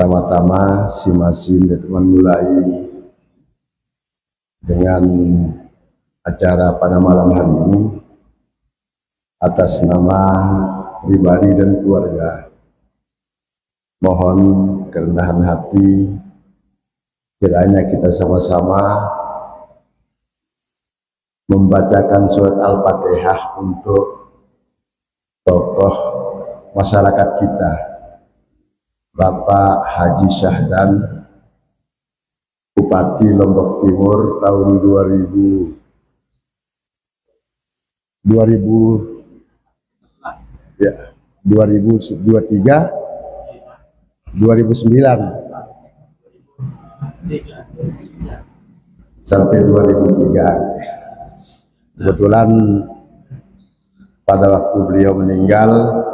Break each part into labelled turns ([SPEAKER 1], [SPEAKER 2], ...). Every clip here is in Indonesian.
[SPEAKER 1] Pertama-tama si Masin dan teman mulai dengan acara pada malam hari ini atas nama pribadi dan keluarga. Mohon kerendahan hati, kiranya kita sama-sama membacakan surat Al-Fatihah untuk tokoh masyarakat kita, Bapak Haji Syahdan, Bupati Lombok Timur tahun 2009 sampai 2003. Kebetulan pada waktu beliau meninggal,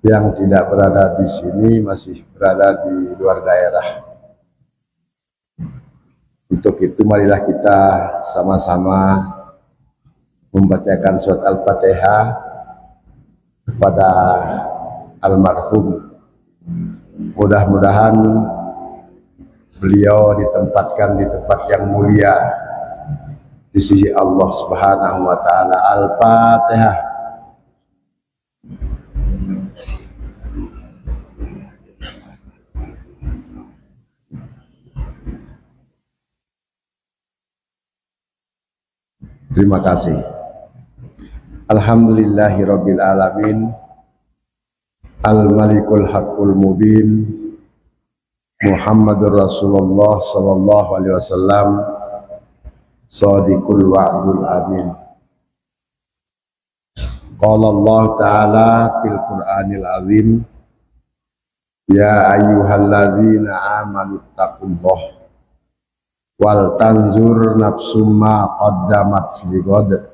[SPEAKER 1] yang tidak berada di sini masih berada di luar daerah. Untuk itu marilah kita sama-sama membacakan surat Al-Fatihah kepada almarhum. Mudah-mudahan beliau ditempatkan di tempat yang mulia di sisi Allah Subhanahu wa taala. Al-Fatihah. Terima kasih. Alhamdulillahirabbil alamin. Al-Malikul Haqqul Mubin. Muhammadur Rasulullah sallallahu alaihi wasallam. Shadiqul wa'dul amin. Qala Allah Ta'ala fil Qur'anil azim, ya ayyuhalladzina amanu taqullaha wal tanzur nafsum ma qaddamat lighad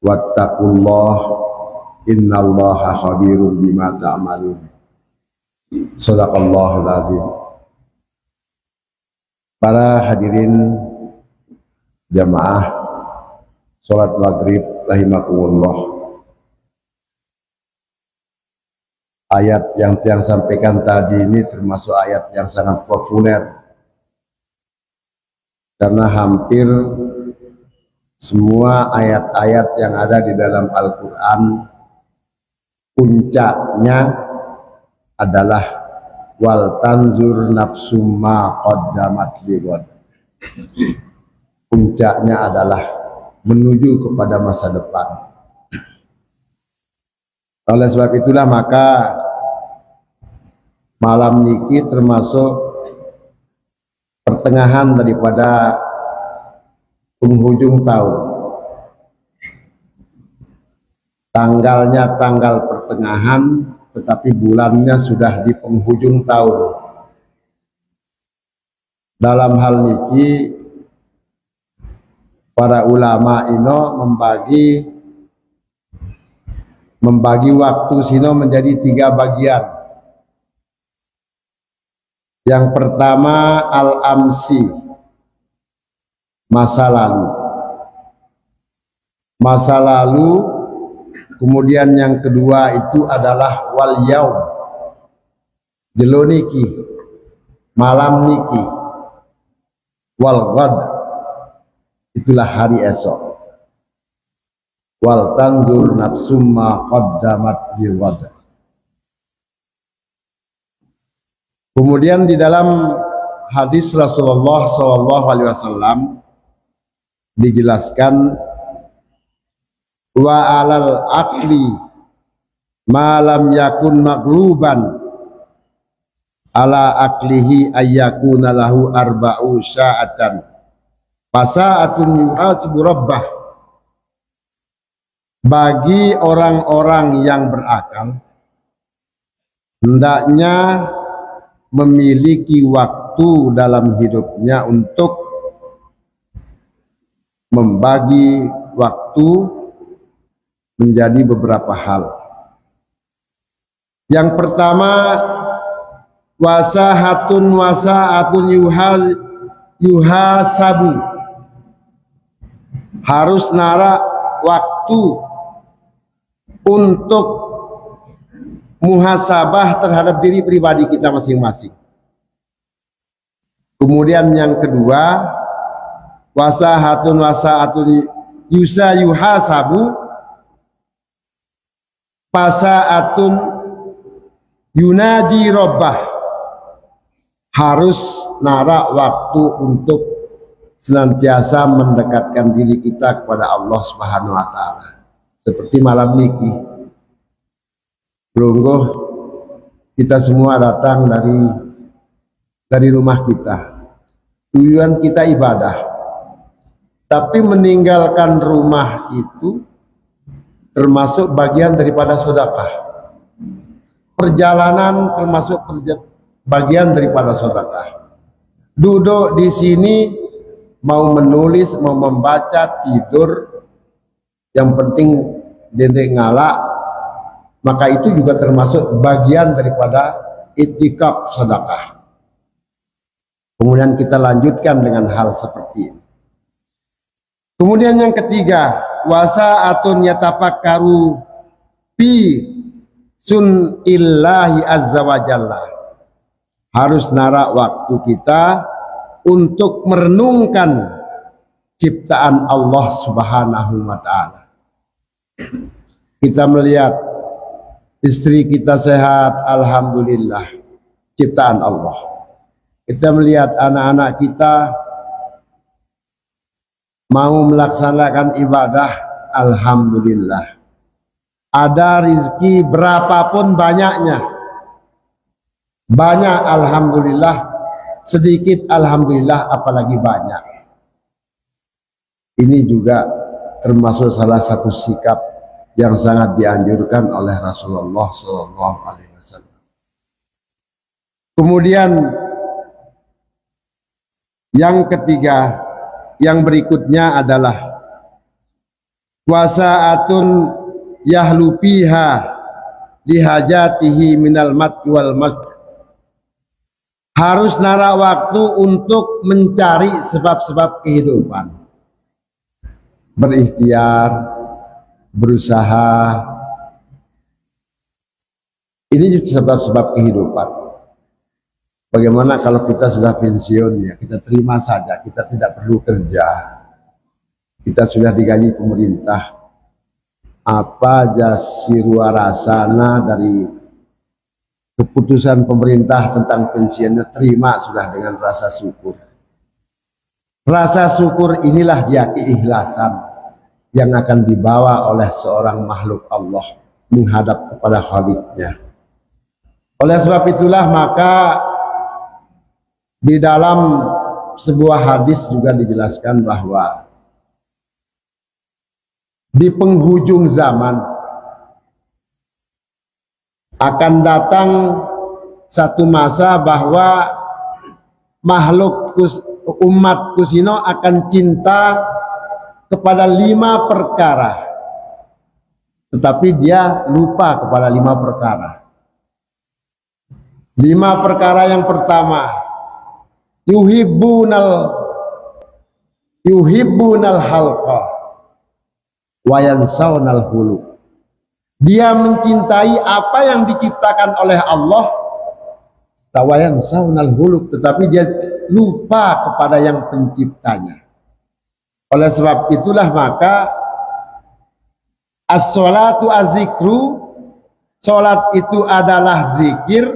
[SPEAKER 1] wattaqullaha innallaha khabirum bima ta'malun. Shadaqallahul azim. Para hadirin jamaah salat maghrib rahimakumullah. Ayat yang tiang sampaikan tadi ini termasuk ayat yang sangat populer, karena hampir semua ayat-ayat yang ada di dalam Al-Quran puncaknya adalah wal tanzur nafsum ma qaddamat lighad. Puncaknya adalah menuju kepada masa depan. Oleh sebab itulah maka malam niki termasuk pertengahan daripada penghujung tahun. Tanggalnya tanggal pertengahan, tetapi bulannya sudah di penghujung tahun. Dalam hal niki para ulama ino membagi waktu sino menjadi 3 bagian. Yang pertama al-amsi, masa lalu. Masa lalu, kemudian yang kedua itu adalah wal yaum, jelo niki, malam niki, wal ghad, itulah hari esok. Wal tanzur nafsum ma qaddamat lighad. Kemudian di dalam hadis Rasulullah SAW dijelaskan wa alal aqli ma lam yakun maghluban ala aqlihi ayyakuna lahu arba'u sa'atan fasa'atun yuhasibu rabbah. Bagi orang-orang yang berakal hendaknya memiliki waktu dalam hidupnya untuk membagi waktu menjadi beberapa hal. Yang pertama wasahatun yuhasabu, harus nara waktu untuk muhasabah terhadap diri pribadi kita masing-masing. Kemudian yang kedua, wasahatun yusa yuhasabu pasaatun yunaji robbah, harus narak waktu untuk senantiasa mendekatkan diri kita kepada Allah Subhanahu wa taala. Seperti malam niki, lungguh kita semua datang dari rumah kita. Tujuan kita ibadah. Tapi meninggalkan rumah itu termasuk bagian daripada sedekah. Perjalanan termasuk bagian daripada sedekah. Duduk di sini mau menulis, mau membaca, tidur, yang penting dendek ngalak, maka itu juga termasuk bagian daripada itikaf sedekah. Kemudian kita lanjutkan dengan hal seperti ini. Kemudian yang ketiga, wasaatun yatafakkaru fi sunillahi azza wa jalla, harus narak waktu kita untuk merenungkan ciptaan Allah Subhanahu wa taala. Kita melihat istri kita sehat, alhamdulillah, ciptaan Allah. Kita melihat anak-anak kita mau melaksanakan ibadah, alhamdulillah. Ada rizki berapapun banyaknya, banyak alhamdulillah, sedikit alhamdulillah, apalagi banyak. Ini juga termasuk salah satu sikap yang sangat dianjurkan oleh Rasulullah SAW. Kemudian yang ketiga, yang berikutnya adalah wasaatun yahlupiha lihajatihi minal mat'i wal mak, harus narak waktu untuk mencari sebab-sebab kehidupan, berikhtiar, berusaha. Ini sebab-sebab kehidupan. Bagaimana kalau kita sudah pensiun, ya kita terima saja, kita tidak perlu kerja, kita sudah digaji pemerintah, apa jasiru rasana dari keputusan pemerintah tentang pensiunnya, terima sudah dengan rasa syukur. Rasa syukur inilah dia keikhlasan yang akan dibawa oleh seorang makhluk Allah menghadap kepada Khaliqnya. Oleh sebab itulah maka di dalam sebuah hadis juga dijelaskan bahwa di penghujung zaman akan datang satu masa bahwa makhluk umat kusino akan cinta kepada 5 perkara, tetapi dia lupa kepada 5 perkara. 5 perkara yang pertama, yuhibbunal halqa wa yansawnal hulu. Dia mencintai apa yang diciptakan oleh Allah, wa yansawnal hulu, tetapi dia lupa kepada yang penciptanya. Oleh sebab itulah maka as-sholatu az-zikru, sholat itu adalah zikir,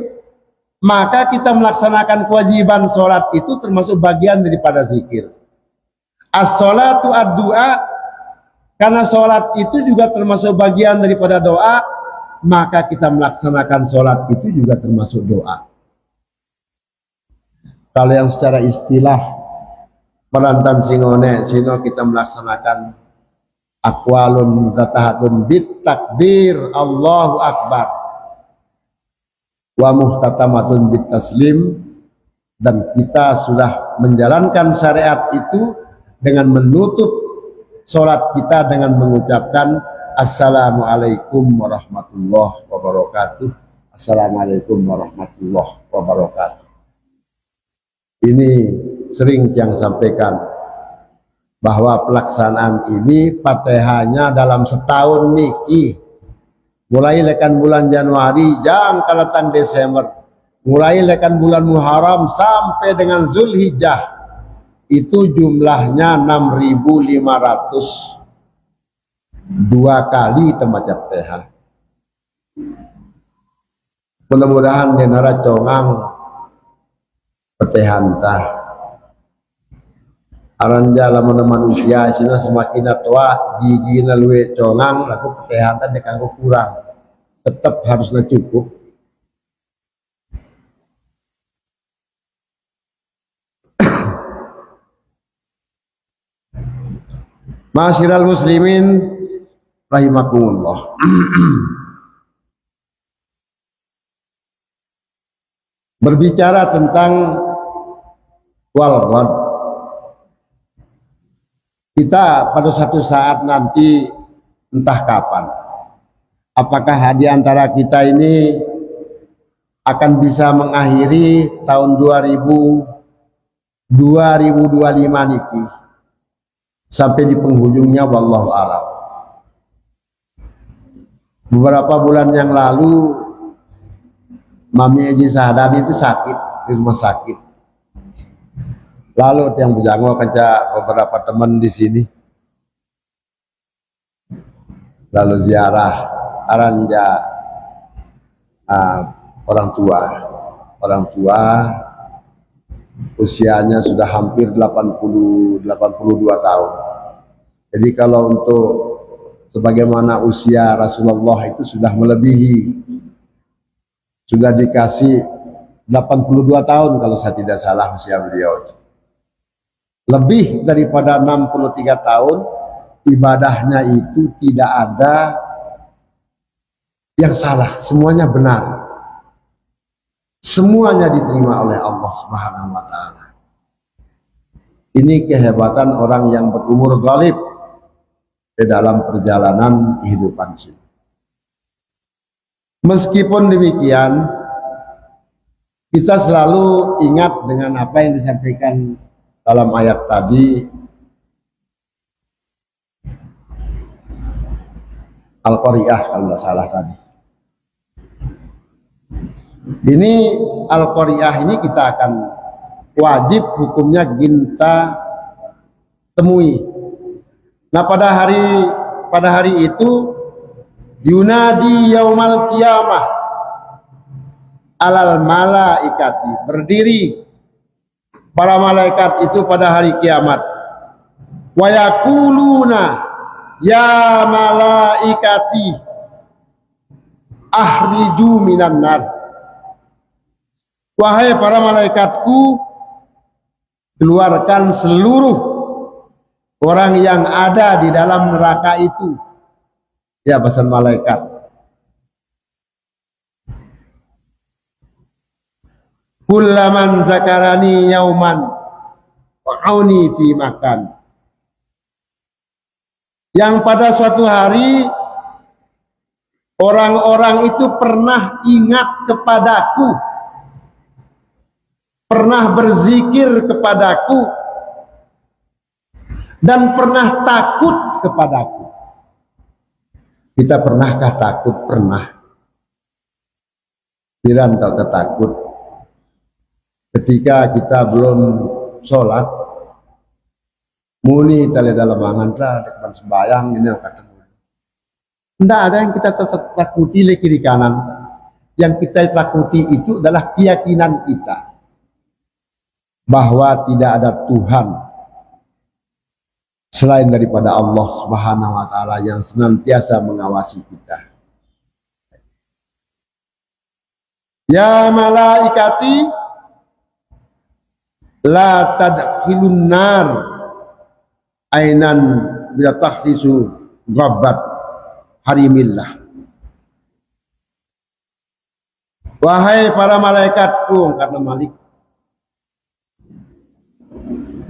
[SPEAKER 1] maka kita melaksanakan kewajiban sholat itu termasuk bagian daripada zikir. As-sholatu ad-du'a, karena sholat itu juga termasuk bagian daripada doa, maka kita melaksanakan sholat itu juga termasuk doa. Kalau yang secara istilah perantan singone, sino kita melaksanakan aqwalun tatahatun bit takbir Allahu akbar wa muhtatamatun bit taslim, dan kita sudah menjalankan syariat itu dengan menutup sholat kita dengan mengucapkan assalamualaikum warahmatullahi wabarakatuh, assalamualaikum warahmatullahi wabarakatuh. Ini sering yang sampaikan bahwa pelaksanaan ini Fatihahnya dalam setahun niki mulai lekan bulan Januari jangka datang Desember, mulai lekan bulan Muharram sampai dengan Zulhijjah, itu jumlahnya 6.500, 2 kali temacap TH. Mudah-mudahan denara congang petehanta aranja lamun manusia sina semakin tua gigi na luwe congang laku petehanta dekanggo kurang, tetap harusnya cukup. Ma'asyiral muslimin rahimakumullah. Berbicara tentang walghad, kita pada satu saat nanti entah kapan, apakah di antara kita ini akan bisa mengakhiri tahun 2025 niki sampai di penghujungnya, wallahu a'lam. Beberapa bulan yang lalu Mami Eji Sahadani itu sakit di rumah sakit. Lalu yang berjangkau kerja beberapa teman di sini, lalu ziarah aranja orang tua usianya sudah hampir 82 tahun. Jadi kalau untuk sebagaimana usia Rasulullah itu sudah melebihi, sudah dikasih 82 tahun kalau saya tidak salah usia beliau. Lebih daripada 63 tahun, ibadahnya itu tidak ada yang salah, semuanya benar. Semuanya diterima oleh Allah Subhanahu wa taala. Ini kehebatan orang yang berumur ghalib di dalam perjalanan kehidupan sini. Meskipun demikian, kita selalu ingat dengan apa yang disampaikan dalam ayat tadi, Al-Qari'ah kalau tidak salah tadi. Ini Al-Qari'ah ini kita akan wajib hukumnya kita temui. Nah pada hari itu yunadi yaumal qiyamah alal malaikati, berdiri para malaikat itu pada hari kiamat, wa yaquluna ya malaikati ahriju minan nar, wahai para malaikatku, keluarkan seluruh orang yang ada di dalam neraka itu. Ya, pesan malaikat. Kullaman zakarani yauman wa'auni fi makan. Yang pada suatu hari orang-orang itu pernah ingat kepadaku, pernah berzikir kepadaku, dan pernah takut kepadaku. Kita pernahkah takut? Pernah. Piran tak takut ketika kita belum sholat, muni tali dalam mantra depan sembayang ini kata. Tidak ada yang kita takuti le kiri kanan. Yang kita takuti itu adalah keyakinan kita bahwa tidak ada Tuhan selain daripada Allah Subhanahu wa taala yang senantiasa mengawasi kita. Ya malaikati la tadkhilun nar ainan bila tahrisu ghabbat harimillah. Wahai para malaikatku, karena Malik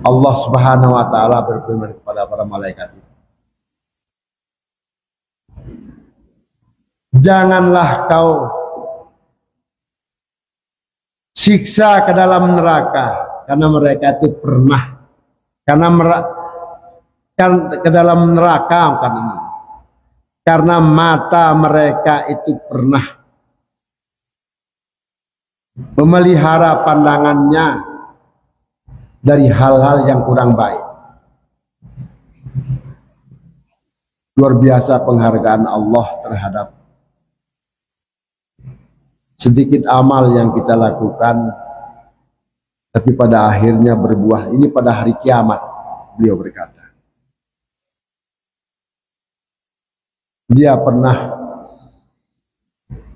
[SPEAKER 1] Allah Subhanahu wa taala berfirman kepada para malaikat itu, janganlah kau siksa ke dalam neraka, karena mereka itu pernah ke dalam neraka, karena mata mereka itu pernah memelihara pandangannya dari hal-hal yang kurang baik. Luar biasa penghargaan Allah terhadap sedikit amal yang kita lakukan, tapi pada akhirnya berbuah. Ini pada hari kiamat, beliau berkata. Dia pernah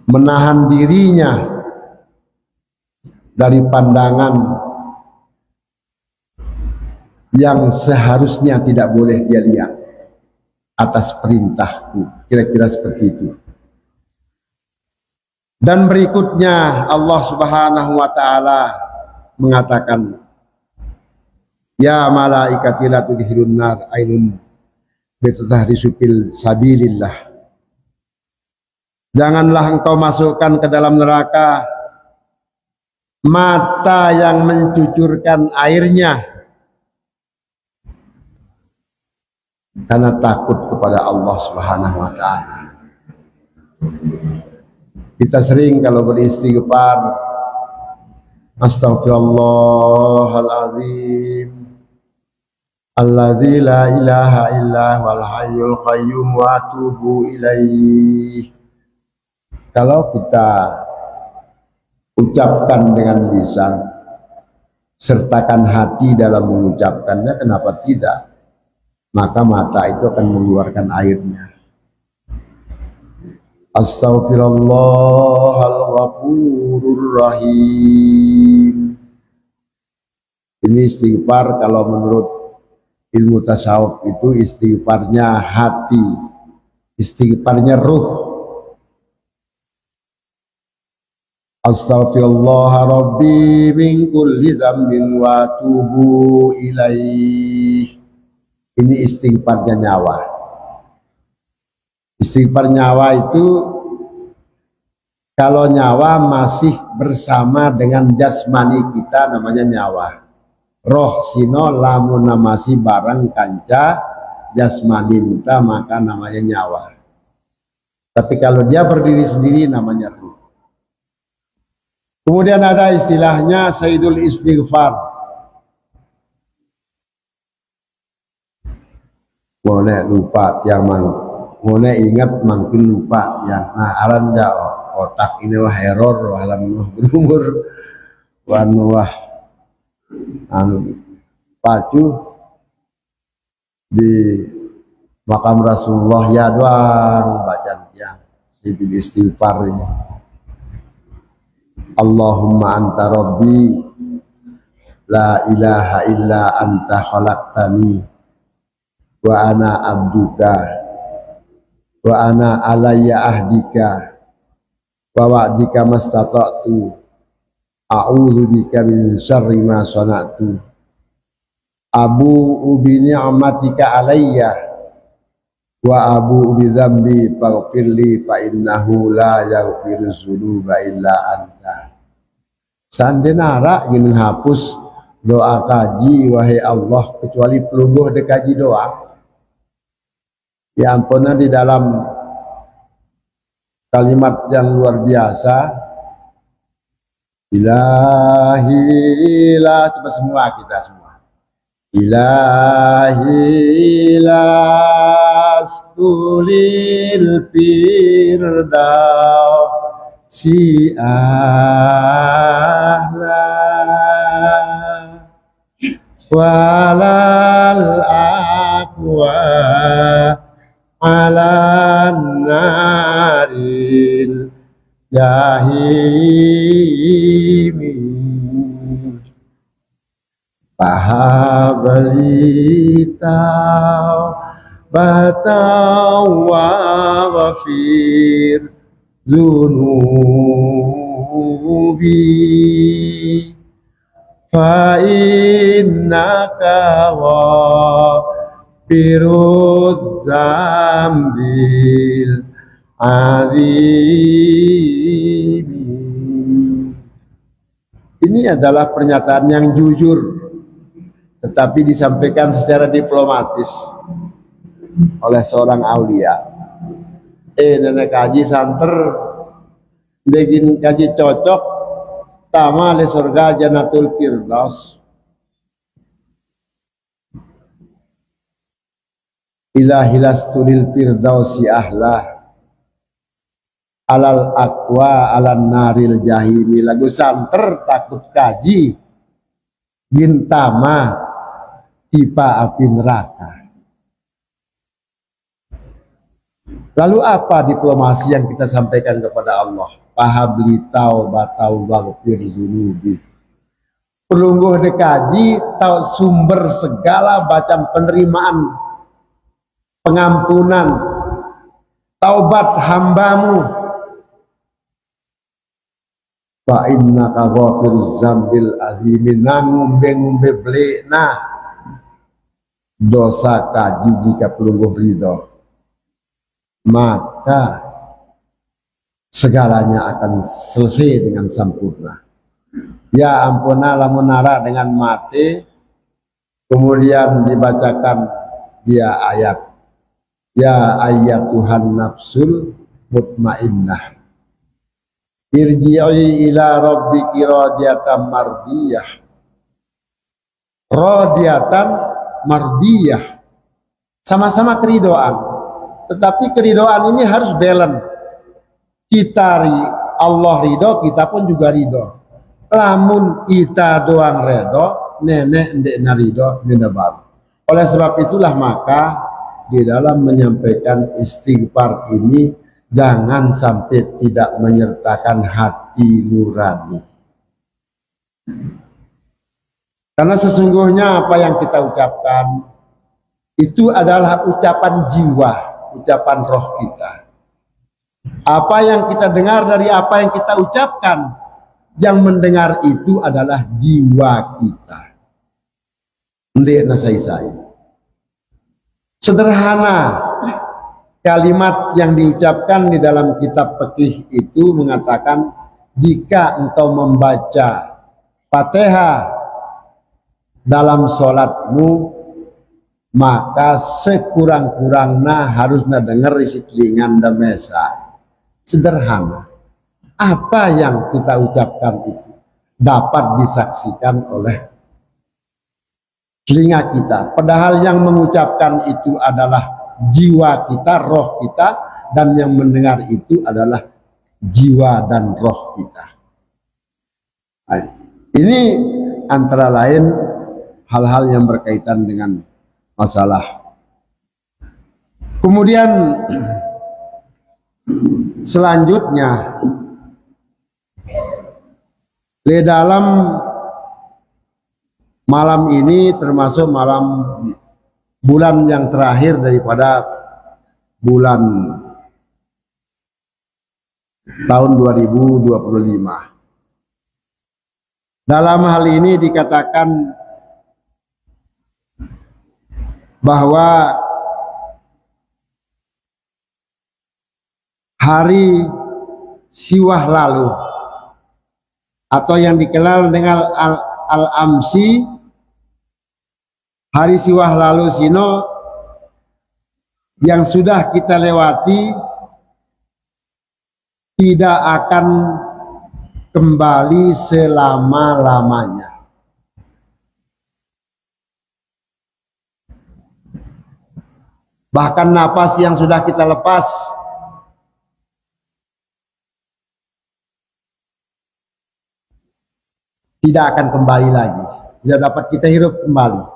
[SPEAKER 1] menahan dirinya dari pandangan yang seharusnya tidak boleh dia lihat atas perintahku, kira-kira seperti itu. Dan berikutnya Allah Subhanahu wa taala mengatakan, ya malaikati la tudkhilun nar ainun bitahrisu fil sabilillah. Janganlah engkau masukkan ke dalam neraka mata yang mencucurkan airnya karena takut kepada Allah Subhanahu wa taala. Kita sering kalau beristighfar, astaghfirullahaladzim allazi la ilaha illa huwal hayyul qayyum wa atubu ilaih. Kalau kita ucapkan dengan lisan, sertakan hati dalam mengucapkannya, kenapa tidak? Maka mata itu akan mengeluarkan airnya. Astaghfirullahalghafurur rahim. Ini istighfar kalau menurut ilmu tasawuf itu istighfarnya hati, istighfarnya ruh. Astaghfirullah rabbi min kulli dzambin wa atubu ilaih. Ini istighfarnya nyawa. Istighfar nyawa itu kalau nyawa masih bersama dengan jasmani kita namanya nyawa. Roh sino lamun masih barang kanca jasmani kita maka namanya nyawa. Tapi kalau dia berdiri sendiri namanya ruh. Kemudian ada istilahnya Sayyidul Istighfar. Ngone lupa yang ngone ingat makin lupa yang aran ja otak ini wah error alam berumur wah pacu di makam Rasulullah ya doang bacaan yang Sayyidul Istighfar ini. Allahumma anta rabbi la ilaha illa anta khalaqtani wa ana abduka wa ana alayya ahdika wa wa'dika mastata'tu a'udzu bika min syarri ma sana'tu abu'u bi ni'matika alayya wa abu'u bi dzambi faghfirli fa innahu la yaghfiru dzunuba illa anta. Sandenara ingin hapus doa kaji wahai Allah kecuali pelungguh dekaji doa. Ya ampun, di dalam kalimat yang luar biasa, ilahi la, coba semua kita semua, ilahi lastulil firdaus si ahla walal aqwa ala naril jahimi pahabalita batawa wafir zunubi fa innaka wa birud zambil azim. Ini adalah pernyataan yang jujur tetapi disampaikan secara diplomatis oleh seorang aulia. nenek kaji santer degin kaji cocok tama le surga Jannatul Firdaus ilahilasturil firdausi ahlah alal aqwa alan naril jahimi. Lagu santer takut kaji gintama tipa api neraka. Lalu apa diplomasi yang kita sampaikan kepada Allah? Pahabli taubatau waghfir dzunubi. Pelungguh dekaji tahu sumber segala macam penerimaan pengampunan taubat hambamu. Fa innaka ghafiruz zambil azimi, ngumbe-ngumbe blekna dosa kaji jika pelungguh ridho, maka segalanya akan selesai dengan sempurna. Ya ampuna lamun nara dengan mati, kemudian dibacakan dia ayat, ya ayyatuhan nafsul mutmainnah irji'i ila rabbiki radiyatan mardiyah. Radiyatan mardiyah, sama-sama keridoan, tetapi keridoan ini harus balance. Kita Allah ridho, kita pun juga ridho. Lamun kita doang ridho, nenek ndek narido minabab. Oleh sebab itulah maka di dalam menyampaikan istighfar ini jangan sampai tidak menyertakan hati nurani. Karena sesungguhnya apa yang kita ucapkan itu adalah ucapan jiwa, ucapan roh kita. Apa yang kita dengar dari apa yang kita ucapkan, yang mendengar itu adalah jiwa kita. Ndek nasai-sai. Sederhana kalimat yang diucapkan di dalam kitab fikih itu mengatakan, jika engkau membaca Fatihah dalam sholatmu, maka sekurang-kurangnya harusnya dengar isi telingan dan mesa. Sederhana. Apa yang kita ucapkan itu dapat disaksikan oleh telinga kita. Padahal yang mengucapkan itu adalah jiwa kita, roh kita, dan yang mendengar itu adalah jiwa dan roh kita. Ini antara lain hal-hal yang berkaitan dengan masalah. Kemudian selanjutnya di dalam malam ini termasuk malam bulan yang terakhir daripada bulan tahun 2025. Dalam hal ini dikatakan bahwa hari siwah lalu atau yang dikenal dengan Al-Amsi, hari siwah lalu sino yang sudah kita lewati tidak akan kembali selama-lamanya. Bahkan napas yang sudah kita lepas tidak akan kembali lagi, tidak dapat kita hirup kembali.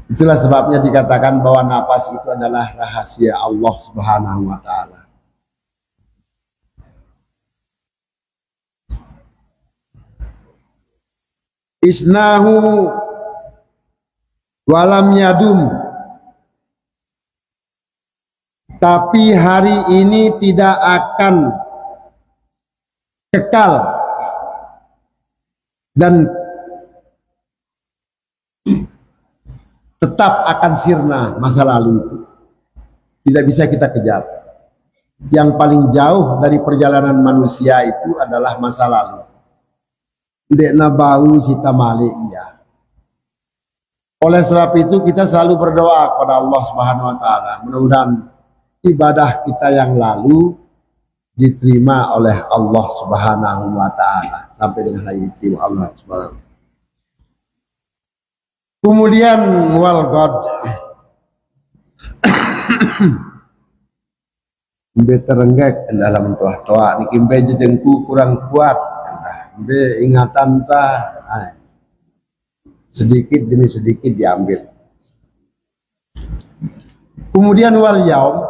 [SPEAKER 1] Itulah sebabnya dikatakan bahwa napas itu adalah rahasia Allah Subhanahu wa Ta'ala. Isnahu walam yadum, tapi hari ini tidak akan kekal dan tetap akan sirna. Masa lalu itu tidak bisa kita kejar. Yang paling jauh dari perjalanan manusia itu adalah masa lalu. Ndek na bau sita male iya. Oleh sebab itu kita selalu berdoa kepada Allah Subhanahu wa taala, mudah-mudahan ibadah kita yang lalu diterima oleh Allah Subhanahu wa taala sampai dengan hari diterima Allah Subhanahu. Kemudian wal god Mbe terenggek dalam toa niki mbe jejengku kurang kuat, mbe ingatan ta sedikit demi sedikit diambil. Kemudian wal yaum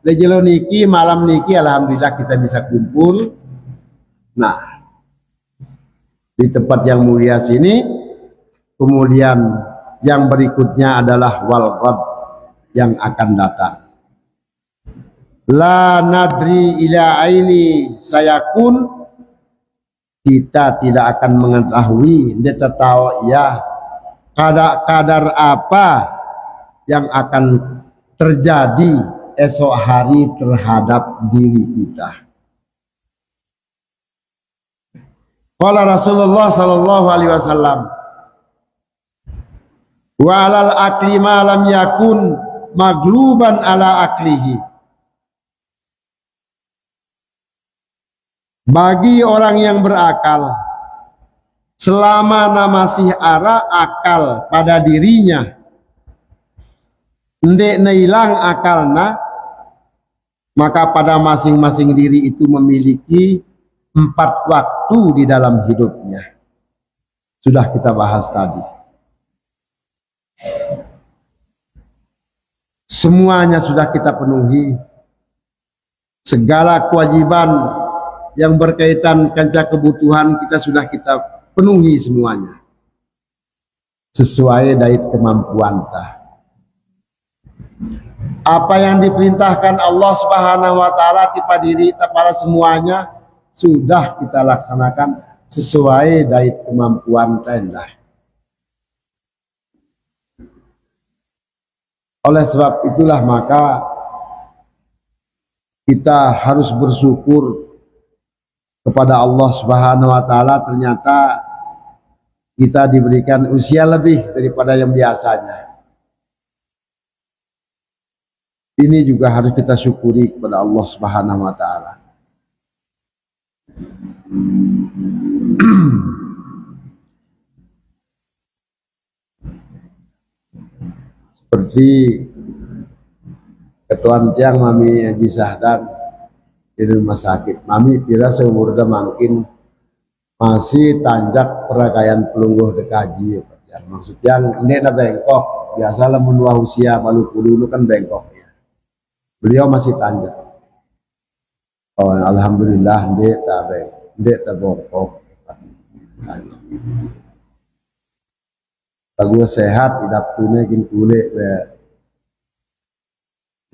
[SPEAKER 1] lejelo niki malam niki alhamdulillah kita bisa kumpul. Nah, di tempat yang mulia sini. Kemudian yang berikutnya adalah wal ghad yang akan datang. La nadri ila aini sayakun, kita tidak akan mengetahui, dia tahu ya kadar apa yang akan terjadi esok hari terhadap diri kita. Qala Rasulullah sallallahu alaihi wasallam, wa alal akli ma lam yakun magluban ala aklihi. Bagi orang yang berakal, selama masih ada akal pada dirinya, ndek hilang akalna, maka pada masing-masing diri itu memiliki 4 waktu di dalam hidupnya. Sudah kita bahas tadi. Semuanya sudah kita penuhi. Segala kewajiban yang berkaitan dengan kebutuhan kita sudah kita penuhi semuanya sesuai dari kemampuan kita. Apa yang diperintahkan Allah Subhanahu wa taala kepada diri kepada semuanya sudah kita laksanakan sesuai dari kemampuan kita. Oleh sebab itulah maka kita harus bersyukur kepada Allah Subhanahu wa taala, ternyata kita diberikan usia lebih daripada yang biasanya. Ini juga harus kita syukuri kepada Allah Subhanahu wa taala. Seperti ketuan tiang Mami Haji Sahdan di rumah sakit, Mami kira seumur udah makin masih tanjak peragaian pelungguh dekaji ya. Maksudnya ini na bengkok, biasalah menua usia balu dulu kan bengkok ya. Beliau masih tanjak. Oh, alhamdulillah ndek ta bongkok. Kalau sehat tidak punya kin kulit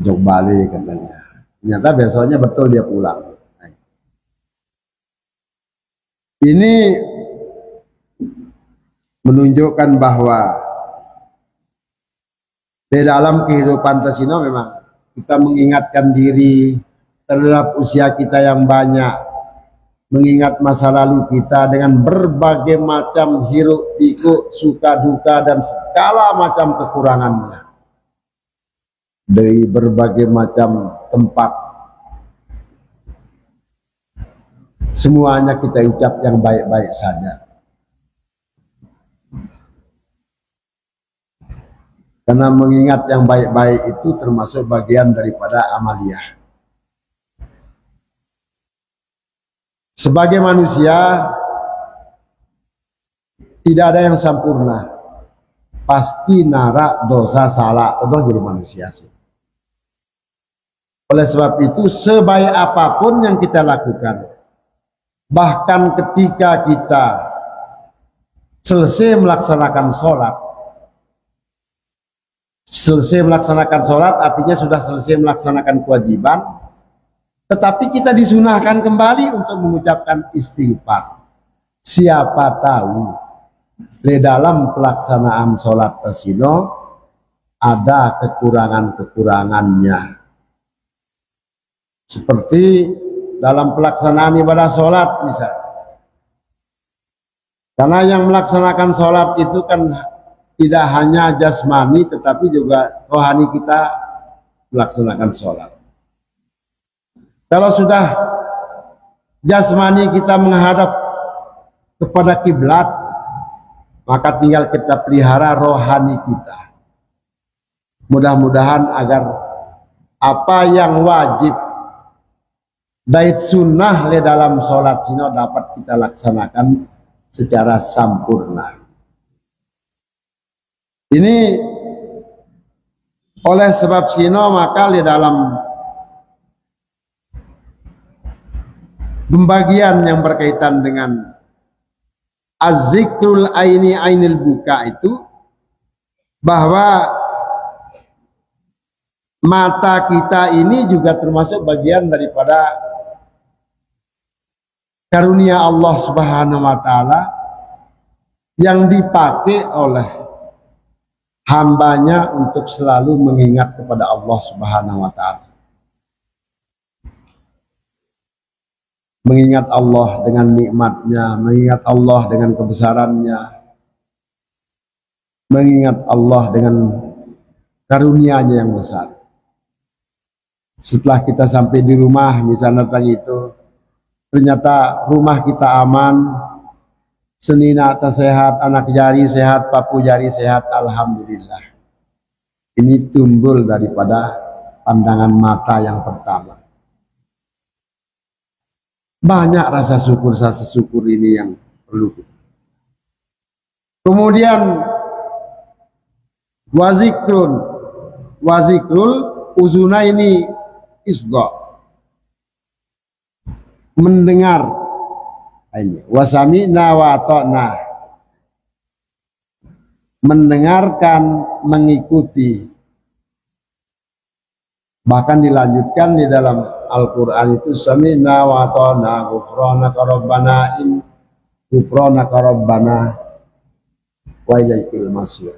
[SPEAKER 1] jok balik katanya. Ternyata besoknya betul dia pulang. Ini menunjukkan bahwa di dalam kehidupan Tasino memang kita mengingatkan diri terhadap usia kita yang banyak, mengingat masa lalu kita dengan berbagai macam hiruk pikuk, suka duka dan segala macam kekurangannya dari berbagai macam tempat. Semuanya kita ucap yang baik-baik saja, karena mengingat yang baik-baik itu termasuk bagian daripada amaliyah. Sebagai manusia tidak ada yang sempurna, pasti nara dosa salah atau jadi manusia sih. Oleh sebab itu sebaik apapun yang kita lakukan, bahkan ketika kita selesai melaksanakan sholat, artinya sudah selesai melaksanakan kewajiban, tetapi kita disunahkan kembali untuk mengucapkan istighfar. Siapa tahu di dalam pelaksanaan sholat Tasino ada kekurangan-kekurangannya, seperti dalam pelaksanaan ibadah sholat misalnya. Karena yang melaksanakan sholat itu kan tidak hanya jasmani tetapi juga rohani kita melaksanakan sholat. Kalau sudah jasmani kita menghadap kepada kiblat, maka tinggal kita pelihara rohani kita. Mudah-mudahan agar apa yang wajib dait sunnah le dalam sholat sino dapat kita laksanakan secara sempurna. Ini oleh sebab sino maka di dalam pembagian yang berkaitan dengan az-zikrul aini ainil buka itu, bahwa mata kita ini juga termasuk bagian daripada karunia Allah Subhanahu wa taala yang dipakai oleh hambanya untuk selalu mengingat kepada Allah Subhanahu wa taala. Mengingat Allah dengan nikmatnya, mengingat Allah dengan kebesarannya, mengingat Allah dengan karunia-Nya yang besar. Setelah kita sampai di rumah, misalnya tadi itu, ternyata rumah kita aman, senina sehat, anak jari sehat, papu jari sehat, alhamdulillah. Ini timbul daripada pandangan mata yang pertama. Banyak rasa syukur ini yang perlu kita. Kemudian wazikrul uzuna ini isga, mendengar, wasami'na wa ata'na, mendengarkan, mengikuti. Bahkan dilanjutkan di dalam Al-Quran itu, sami'na wa ata'na ghufranaka rabbana wa ilaikil masir.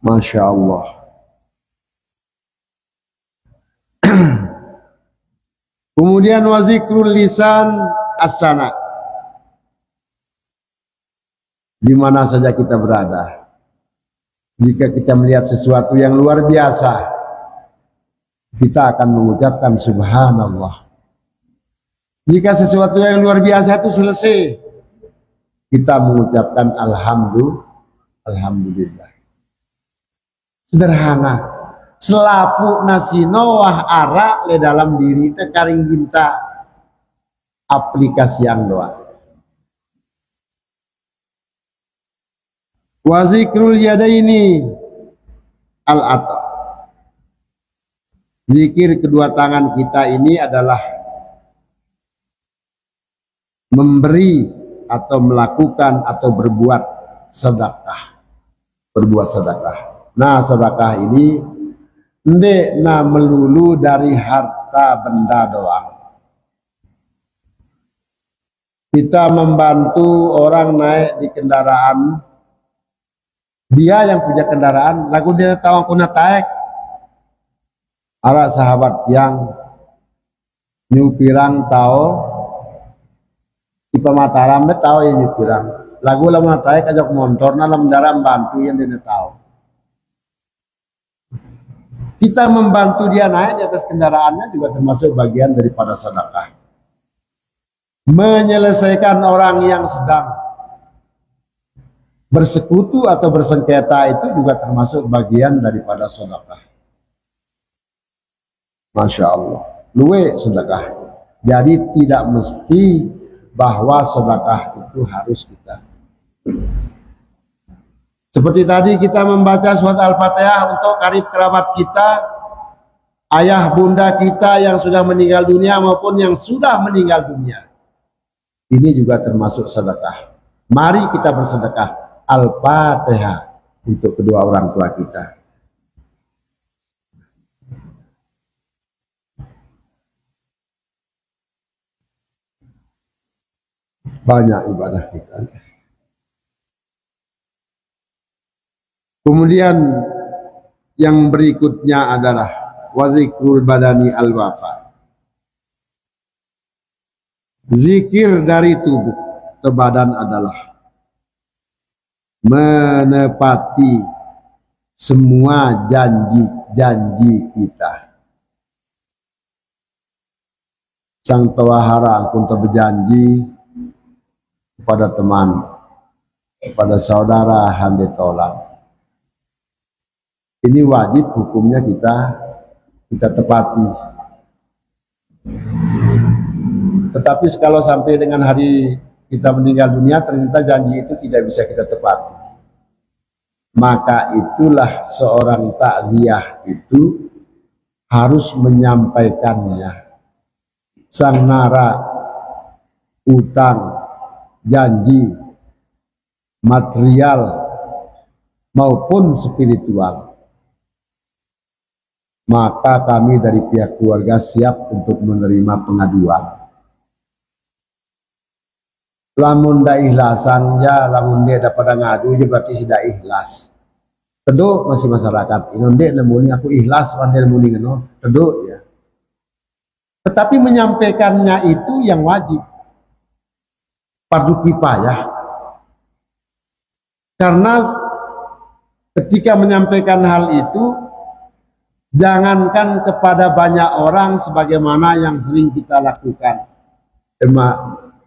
[SPEAKER 1] Masya Allah. Kemudian wazikrul lisan as-sana, di mana saja kita berada, jika kita melihat sesuatu yang luar biasa, kita akan mengucapkan subhanallah. Jika sesuatu yang luar biasa itu selesai, kita mengucapkan alhamdulillah. Sederhana, selapu nasino wah ara le dalam diri te karing ginta aplikasi yang doa. Wazikrul yadaini al-ata, zikir kedua tangan kita ini adalah memberi atau melakukan atau berbuat sedekah, Nah, sedekah ini ndek melulu dari harta benda doang. Kita membantu orang naik di kendaraan, dia yang punya kendaraan, lagu dia tahu aku naik. Ada sahabat yang nyupirang tahu, di Mataram dia tahu yang nyupirang. Lagu lama naik ajak motor, dalam jalan bantu yang dia tahu. Kita membantu dia naik di atas kendaraannya juga termasuk bagian daripada sedekah. Menyelesaikan orang yang sedang bersekutu atau bersengketa itu juga termasuk bagian daripada sedekah. Masya Allah, luwe sedekah. Jadi tidak mesti bahwa sedekah itu harus kita. Seperti tadi kita membaca surat Al-Fatihah untuk karib kerabat kita, ayah bunda kita yang sudah meninggal dunia maupun yang sudah meninggal dunia. Ini juga termasuk sedekah. Mari kita bersedekah Al-Fatihah untuk kedua orang tua kita. Banyak ibadah kita. Kemudian yang berikutnya adalah wazikrul badani al-wafa. Zikir dari tubuh ke badan adalah menepati semua janji-janji kita. Sang Tawahara angkun berjanji kepada teman, kepada saudara hande tolan. Ini wajib hukumnya kita tepati. Tetapi kalau sampai dengan hari kita meninggal dunia ternyata janji itu tidak bisa kita tepati, maka itulah seorang takziah itu harus menyampaikannya. Sang nara, utang, janji, material maupun spiritual, maka kami dari pihak keluarga siap untuk menerima pengaduan. Lamun da ikhlasan ya, lamun dia dapat ngadu ya berarti sudah ikhlas. Teduk masih masyarakat inonde nemuni aku ikhlas wande nemuni ngono, teduk ya. Tetapi menyampaikannya itu yang wajib, fardu kifayah. Karena ketika menyampaikan hal itu, jangankan kepada banyak orang sebagaimana yang sering kita lakukan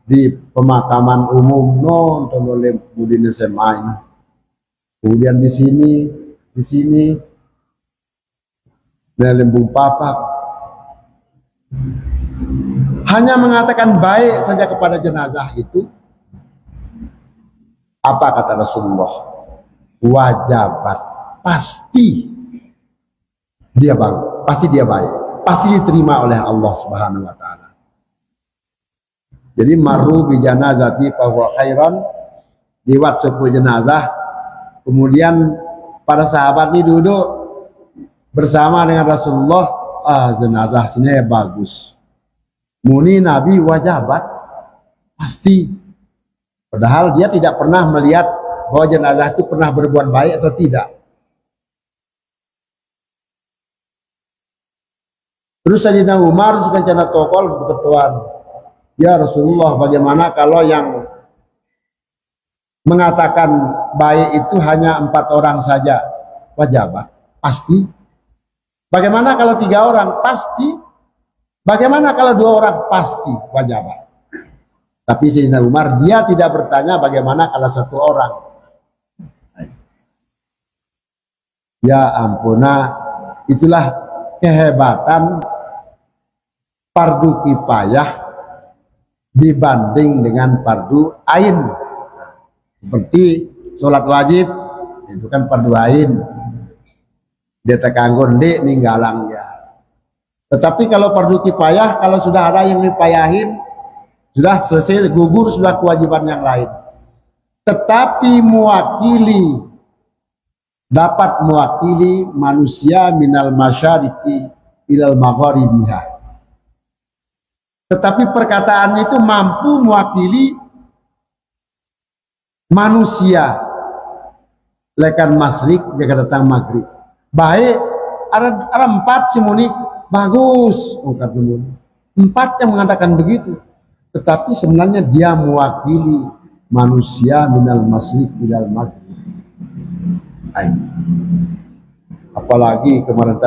[SPEAKER 1] di pemakaman umum, nonton oleh budine semain, kemudian di sini, lembung papak, hanya mengatakan baik saja kepada jenazah itu. Apa kata Rasulullah? Wajabat, pasti dia baik, pasti diterima oleh Allah Subhanahu wa taala. Jadi maru bi janazati fa huwa khairan, liwat sebuah jenazah, kemudian para sahabat ini duduk bersama dengan Rasulullah, jenazah sini bagus. Muni Nabi wajabat, pasti. Padahal dia tidak pernah melihat bahwa jenazah itu pernah berbuat baik atau tidak. Terus Sayyidina Umar sekancana tokol berketuan, ya Rasulullah, bagaimana kalau yang mengatakan baik itu hanya 4 orang saja? Wajabat, pasti. Bagaimana kalau 3 orang? Pasti. Bagaimana kalau 2 orang? Pasti, wajabat. Tapi Sayyidina Umar dia tidak bertanya bagaimana kalau 1 orang. Ya ampuna, itulah kehebatan fardu kifayah dibanding dengan fardu ain. Seperti sholat wajib itu kan fardu ain, dia tekanggon dek ninggalang ya. Tetapi kalau fardu kifayah, kalau sudah ada yang dipayahin, sudah selesai, gugur sudah kewajiban yang lain. Tetapi dapat mewakili manusia minal masyariqi ilal magharibiha. Tetapi perkataannya itu mampu mewakili manusia lekan masrik jaga datang maghrib. Baik, ada 4 simunik bagus, kata muni. 4 yang mengatakan begitu. Tetapi sebenarnya dia mewakili manusia minal masrik ilal maghrib. Apalagi kemarin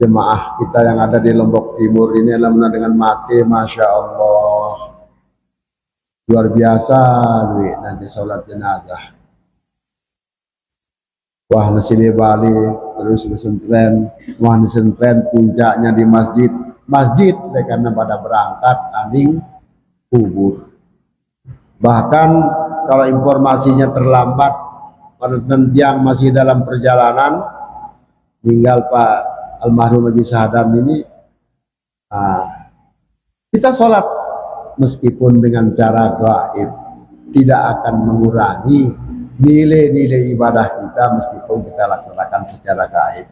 [SPEAKER 1] jemaah kita yang ada di Lombok Timur ini alhamdulillah dengan mati, masya Allah, luar biasa duit nanti sholat jenazah. Wah nasi Bali terus pesantren, wah pesantren puncaknya di masjid karena pada berangkat aning kubur. Bahkan kalau informasinya terlambat, pada yang masih dalam perjalanan, tinggal Pak almarhum Haji Sadam ini, kita sholat meskipun dengan cara gaib tidak akan mengurangi nilai-nilai ibadah kita meskipun kita laksanakan secara gaib.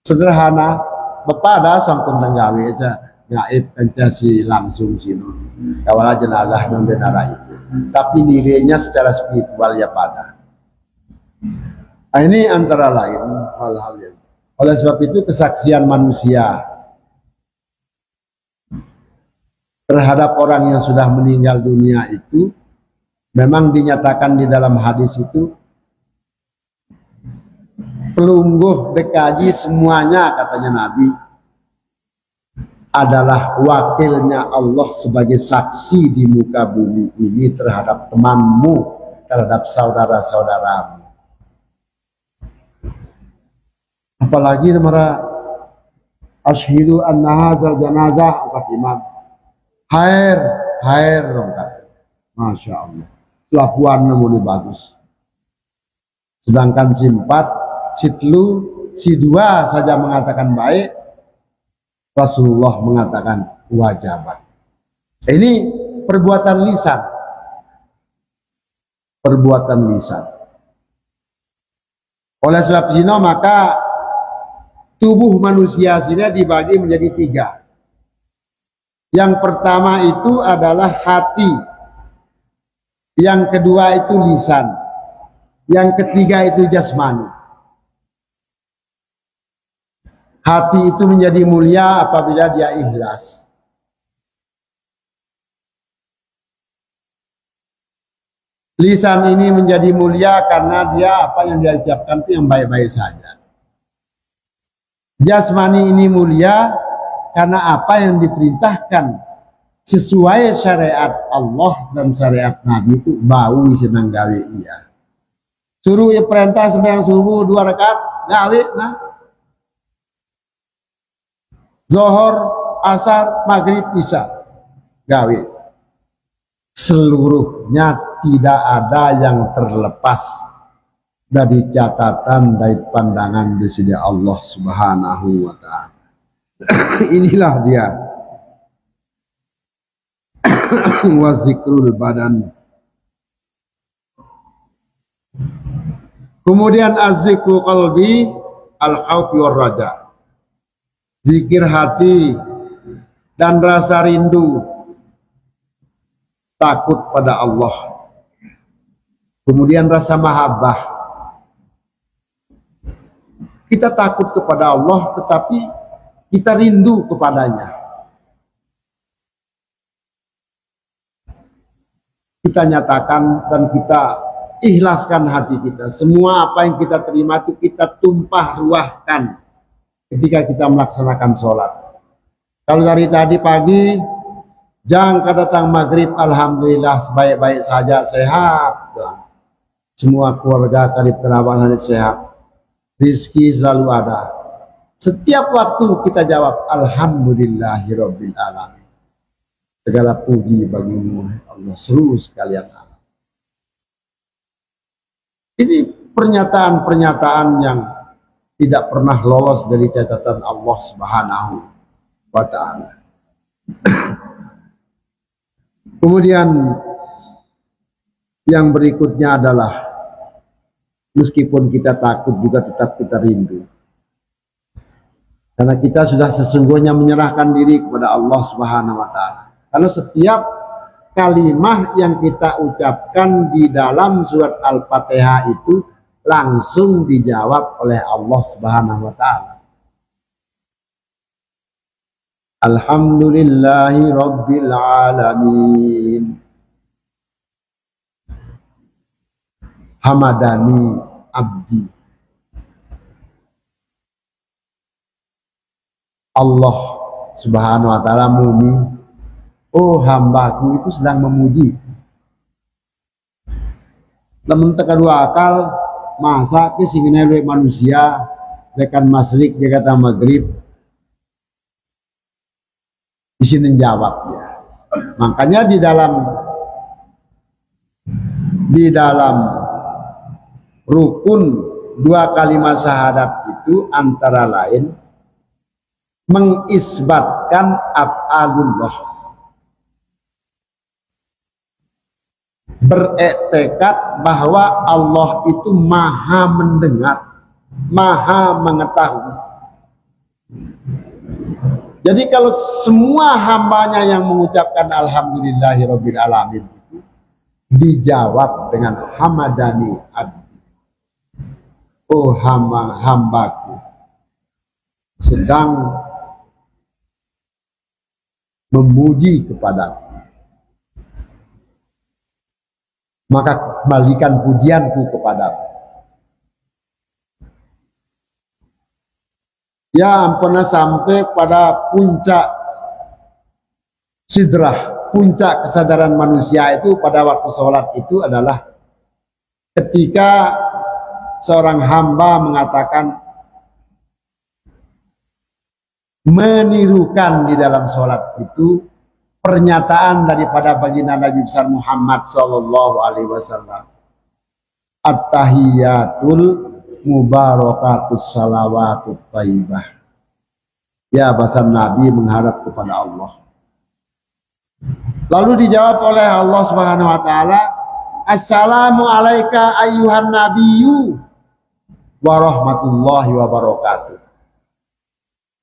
[SPEAKER 1] Sederhana, bepada sangkun tenggawe aja gaib si langsung sinu kawala jenazah non denara itu, tapi nilainya secara spiritual ya pada. Ini antara lain hal-hal yang oleh sebab itu kesaksian manusia terhadap orang yang sudah meninggal dunia itu memang dinyatakan di dalam hadis itu pelungguh dekaji semuanya, katanya Nabi, adalah wakilnya Allah sebagai saksi di muka bumi ini terhadap temanmu, terhadap saudara-saudaramu. Apalagi mara asyhidu anna hadzal janazah kata imam. Hair rongkat. Masya Allah. Selapuan namanya bagus. Sedangkan si 4, si 3, si 2 saja mengatakan baik, Rasulullah mengatakan wajibat. Ini perbuatan lisan. Perbuatan lisan. Oleh sebab itu maka tubuh manusia sini dibagi menjadi 3. Yang pertama itu adalah hati. Yang kedua itu lisan. Yang ketiga itu jasmani. Hati itu menjadi mulia apabila dia ikhlas. Lisan ini menjadi mulia karena dia apa yang dia ucapkan itu yang baik-baik saja. Jasmani ini mulia karena apa yang diperintahkan sesuai syariat Allah dan syariat Nabi itu bau senang gawe iya. Suruh ya perintah sembahyang subuh 2 rakaat gawe nah. Zohor, asar, maghrib, isya gawe. Seluruhnya tidak ada yang terlepas dari catatan, dari pandangan di sisi Allah Subhanahu wa ta'ala. Inilah dia wa zikrul badan. Kemudian az-zikru qalbi al-khawfi war raja. Zikir hati dan rasa rindu takut pada Allah. Kemudian rasa mahabbah. Kita takut kepada Allah tetapi kita rindu kepadanya. Kita nyatakan dan kita ikhlaskan hati kita. Semua apa yang kita terima itu kita tumpah ruahkan ketika kita melaksanakan sholat. Kalau dari tadi pagi, jangka datang maghrib, alhamdulillah baik-baik saja, sehat. Semua keluarga karib kerabat sehat. Rizki selalu ada. Setiap waktu kita jawab alhamdulillahirabbil alamin. Segala puji bagimu Allah seluruh sekalian alam. Ini pernyataan-pernyataan yang tidak pernah lolos dari catatan Allah Subhanahu wa ta'ala. Kemudian yang berikutnya adalah meskipun kita takut juga tetap kita rindu. Karena kita sudah sesungguhnya menyerahkan diri kepada Allah Subhanahu wa ta'ala. Karena setiap kalimah yang kita ucapkan di dalam surat Al-Fatihah itu langsung dijawab oleh Allah Subhanahu wa ta'ala. Alhamdulillahi rabbil alamin. Hamadani abdi. Allah Subhanahu wa ta'ala mumi, oh hambaku itu sedang memuji. Namun kedua akal masa ke singine manusia rekan masrik dia kata maghrib di sini jawab ya. Makanya di dalam rukun 2 kalimat syahadat itu antara lain mengisbatkan af'alullah, beriktikad bahwa Allah itu maha mendengar, maha mengetahui. Jadi kalau semua hambanya yang mengucapkan alhamdulillahirabbil alamin itu dijawab dengan hamadani abdi, oh hambaku sedang memuji kepadaku, maka kembalikan pujianku kepadamu. Ya ampun, sampai pada puncak sidrah, puncak kesadaran manusia itu pada waktu sholat itu adalah ketika seorang hamba mengatakan, menirukan di dalam sholat itu pernyataan daripada baginda Nabi besar Muhammad Sallallahu Alaihi Wasallam, at-tahiyatul mubarakatus salawatut thayyibah. Ya, bahasa Nabi menghadap kepada Allah. Lalu dijawab oleh Allah Subhanahu wa taala, assalamu alayka ayyuhan nabiyyu wa rahmatullahi wa barakatuh.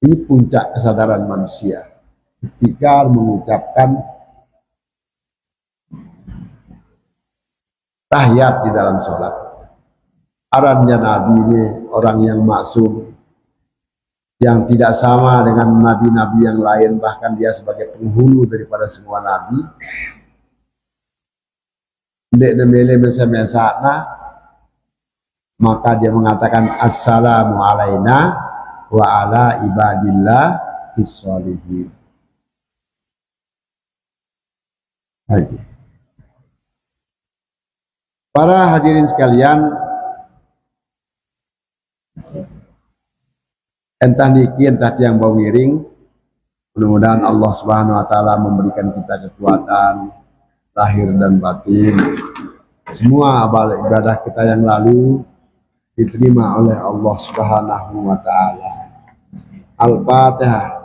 [SPEAKER 1] Ini puncak kesadaran manusia ketika mengucapkan tahiyat di dalam sholat. Arannya Nabi ini orang yang maksum, yang tidak sama dengan nabi-nabi yang lain, bahkan dia sebagai penghulu daripada semua nabi. Ndek nemele mesa-mesana, maka dia mengatakan assalamu alaina wa ala ibadillah bis-sholihin. Para hadirin sekalian, entah niki entah yang bau miring, mudah-mudahan Allah Subhanahu wa taala memberikan kita kekuatan lahir dan batin. Semua amal ibadah kita yang lalu diterima oleh Allah Subhanahu wa taala. Al-Fatihah.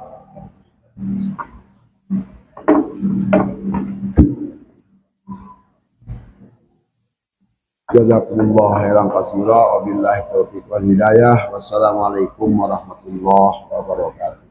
[SPEAKER 1] Jazakumullah khairan katsira, wabillahi taufiq wal hidayah. Wassalamualaikum warahmatullahi wabarakatuh.